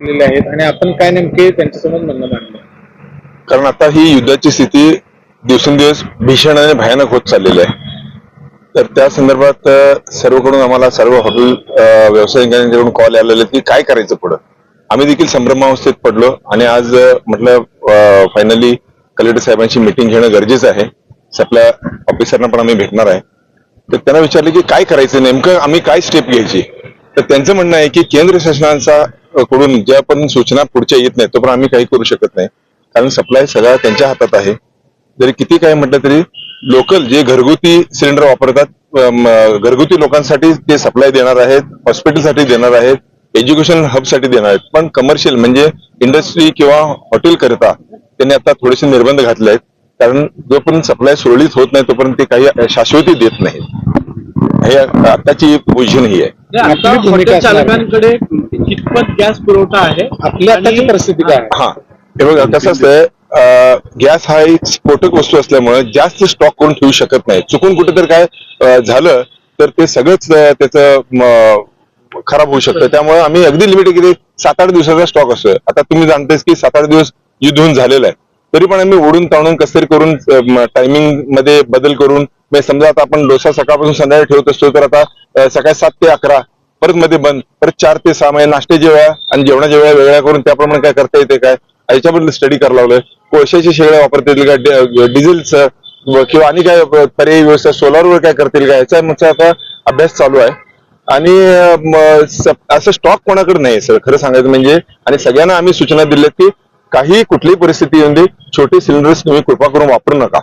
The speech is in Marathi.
आहेत आणि आपण काय नेमके त्यांच्यासमोर म्हणणं मांडलं? कारण आता ही युद्धाची स्थिती दिवसेंदिवस भीषण आणि भयानक होत चाललेली आहे. तर त्या संदर्भात सर्वकडून आम्हाला सर्व हॉटेल व्यावसायिकांकडून कॉल आलेले की काय करायचं पुढं. आम्ही देखील संभ्रमावस्थेत पडलो आणि आज म्हटलं फायनली कलेक्टर साहेबांची मीटिंग घेणं गरजेचं आहे. आपल्या ऑफिसरना पण आम्ही भेटणार आहे. तर त्यांना विचारले की काय करायचं, नेमकं आम्ही काय स्टेप घ्यायची. तर त्यांचं म्हणणं आहे की केंद्र शासनाचा कडून ज्या पण सूचना पुढच्या येत नाही तोपर्यंत आम्ही काही करू शकत नाही. कारण सप्लाय सगळा त्यांच्या हातात आहे. जरी किती काय म्हटलं तरी लोकल जे घरगुती सिलेंडर वापरतात घरगुती लोकांसाठी ते सप्लाय देणार आहेत, हॉस्पिटलसाठी देणार आहेत, एज्युकेशन हबसाठी देणार आहेत. पण कमर्शियल म्हणजे इंडस्ट्री किंवा हॉटेल करता त्यांनी आता थोडेसे निर्बंध घातले आहेत. कारण जोपर्यंत सप्लाय सुरळीत होत नाही तोपर्यंत ते काही शाश्वती देत नाहीत. हे आताची पोझिशन ही आहे. आपली भूमिका हॉटेल चालकांकडे कितपत गॅस पुरवठा आहे, आपली आताची परिस्थिती काय आहे? हा हे बघा कसं असतंय, गॅस हा एक स्फोटक वस्तू असल्यामुळे जास्त स्टॉक करून ठेवू शकत नाही. चुकून कुठेतरी काय झालं तर ते सगळंच त्याचं खराब होऊ शकतं. त्यामुळे आम्ही अगदी लिमिटेड किती 7-8 दिवसाचा स्टॉक असतोय. आता तुम्ही जाणतेस की 7-8 दिवस युद्ध होऊन झालेलं आहे, तरी पण आम्ही ओढून ताणून कसतरी करून टायमिंग मध्ये बदल करून समजा आता आपण डोसा सकाळपासून संध्याकाळी ठेवत असतो तर आता सकाळी 7 ते 11 परत मध्ये बंद, परत 4 ते 6 म्हणजे नाश्त्याच्या वेळा आणि जेवणाच्या वेळा वेगळ्या करून त्याप्रमाणे काय करता येते काय याच्याबद्दल स्टडी करायला लावलंय. कोळशाची शेगड्या वापरता येतील का, डिझेलचं किंवा आणि काय पर्यायी व्यवस्था सोलारवर काय करता येईल का, याचा आता अभ्यास चालू आहे. आणि असं स्टॉक कोणाकडे नाही सर खरं सांगायचं म्हणजे. आणि सगळ्यांना आम्ही सूचना दिल्यात की काही कुठलीही परिस्थिती येऊन दे छोटे सिलेंडर्स तुम्ही कृपा करून वापरू नका.